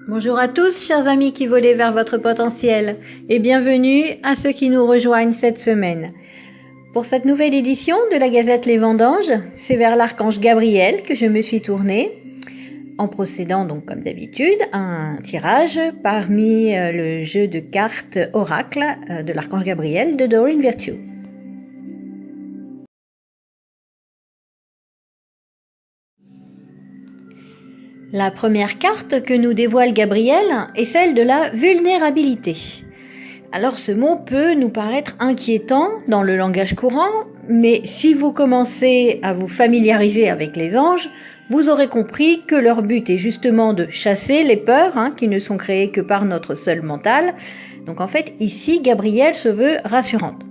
Bonjour à tous, chers amis qui volaient vers votre potentiel, et bienvenue à ceux qui nous rejoignent cette semaine. Pour cette nouvelle édition de la Gazette Les Vendanges, c'est vers l'archange Gabriel que je me suis tournée, en procédant donc comme d'habitude à un tirage parmi le jeu de cartes Oracle de l'archange Gabriel de Doreen Virtue. La première carte que nous dévoile Gabriel est celle de la vulnérabilité. Alors ce mot peut nous paraître inquiétant dans le langage courant, mais si vous commencez à vous familiariser avec les anges, vous aurez compris que leur but est justement de chasser les peurs qui ne sont créées que par notre seul mental. Donc en fait ici Gabriel se veut rassurante.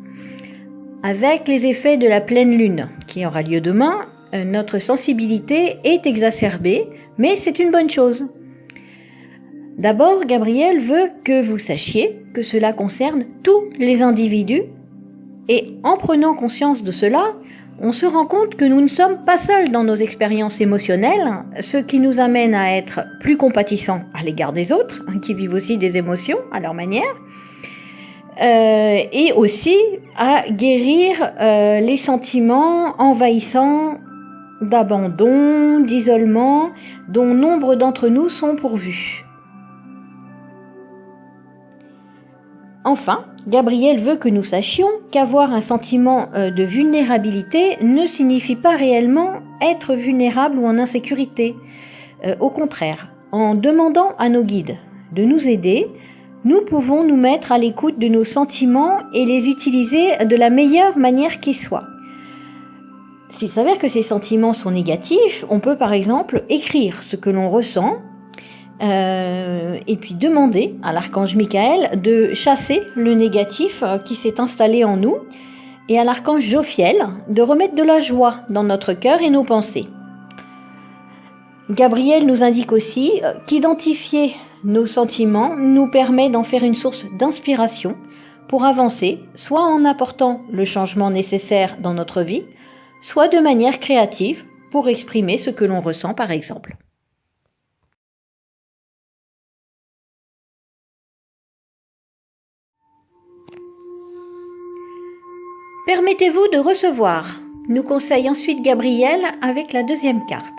Avec les effets de la pleine lune qui aura lieu demain, notre sensibilité est exacerbée, mais c'est une bonne chose. D'abord, Gabriel veut que vous sachiez que cela concerne tous les individus, et en prenant conscience de cela, on se rend compte que nous ne sommes pas seuls dans nos expériences émotionnelles, ce qui nous amène à être plus compatissants à l'égard des autres, qui vivent aussi des émotions à leur manière, et aussi à guérir les sentiments envahissants d'abandon, d'isolement, dont nombre d'entre nous sont pourvus. Enfin, Gabriel veut que nous sachions qu'avoir un sentiment de vulnérabilité ne signifie pas réellement être vulnérable ou en insécurité. Au contraire, en demandant à nos guides de nous aider, nous pouvons nous mettre à l'écoute de nos sentiments et les utiliser de la meilleure manière qui soit. S'il s'avère que ces sentiments sont négatifs, on peut par exemple écrire ce que l'on ressent et puis demander à l'archange Michael de chasser le négatif qui s'est installé en nous et à l'archange Jophiel de remettre de la joie dans notre cœur et nos pensées. Gabriel nous indique aussi qu'identifier nos sentiments nous permet d'en faire une source d'inspiration pour avancer, soit en apportant le changement nécessaire dans notre vie, soit de manière créative pour exprimer ce que l'on ressent par exemple. Permettez-vous de recevoir, nous conseille ensuite Gabriel avec la deuxième carte.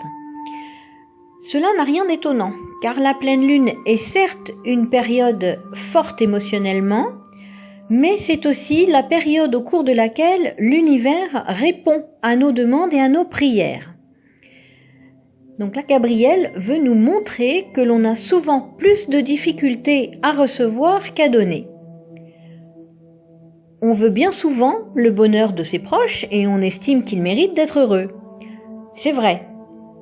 Cela n'a rien d'étonnant, car la pleine lune est certes une période forte émotionnellement, mais c'est aussi la période au cours de laquelle l'univers répond à nos demandes et à nos prières. Donc là, Gabriel veut nous montrer que l'on a souvent plus de difficultés à recevoir qu'à donner. On veut bien souvent le bonheur de ses proches et on estime qu'ils méritent d'être heureux. C'est vrai,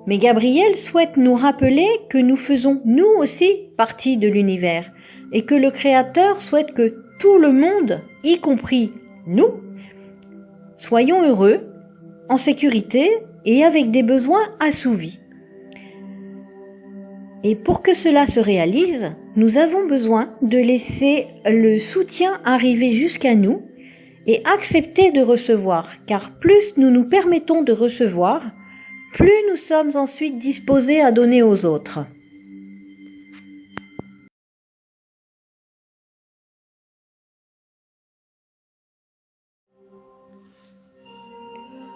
mais Gabriel souhaite nous rappeler que nous faisons nous aussi partie de l'univers et que le Créateur souhaite que tout le monde, y compris nous, soyons heureux, en sécurité et avec des besoins assouvis. Et pour que cela se réalise, nous avons besoin de laisser le soutien arriver jusqu'à nous et accepter de recevoir, car plus nous nous permettons de recevoir, plus nous sommes ensuite disposés à donner aux autres.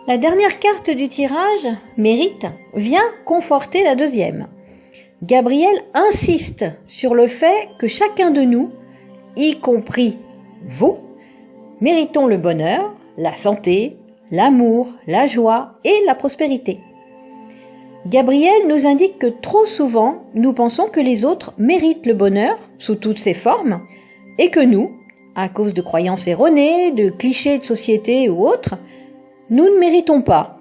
La dernière carte du tirage, Mérite, vient conforter la deuxième. Gabriel insiste sur le fait que chacun de nous, y compris vous, méritons le bonheur, la santé, l'amour, la joie et la prospérité. Gabriel nous indique que trop souvent, nous pensons que les autres méritent le bonheur sous toutes ses formes et que nous, à cause de croyances erronées, de clichés de société ou autres, nous ne méritons pas.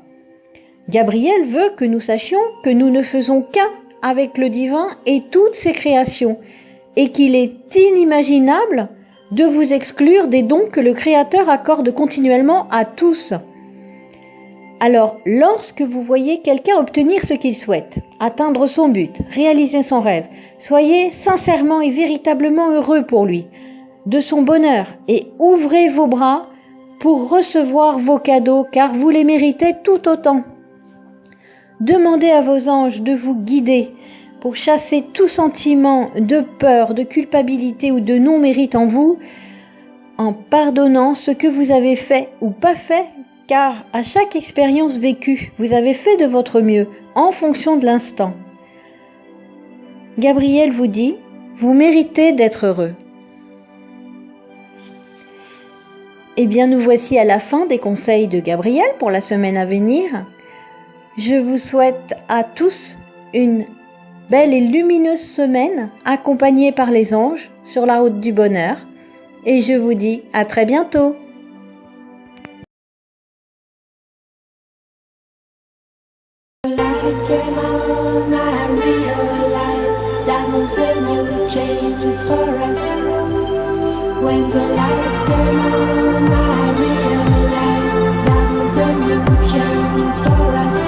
Gabriel veut que nous sachions que nous ne faisons qu'un avec le divin et toutes ses créations, et qu'il est inimaginable de vous exclure des dons que le Créateur accorde continuellement à tous. Alors, lorsque vous voyez quelqu'un obtenir ce qu'il souhaite, atteindre son but, réaliser son rêve, soyez sincèrement et véritablement heureux pour lui, de son bonheur, et ouvrez vos bras pour recevoir vos cadeaux, car vous les méritez tout autant. Demandez à vos anges de vous guider pour chasser tout sentiment de peur, de culpabilité ou de non-mérite en vous, en pardonnant ce que vous avez fait ou pas fait, car à chaque expérience vécue, vous avez fait de votre mieux en fonction de l'instant. Gabriel vous dit, vous méritez d'être heureux. Eh bien, nous voici à la fin des conseils de Gabriel pour la semaine à venir. Je vous souhaite à tous une belle et lumineuse semaine accompagnée par les anges sur la route du bonheur. Et je vous dis à très bientôt. When the light came on, I realized that was a new change for us.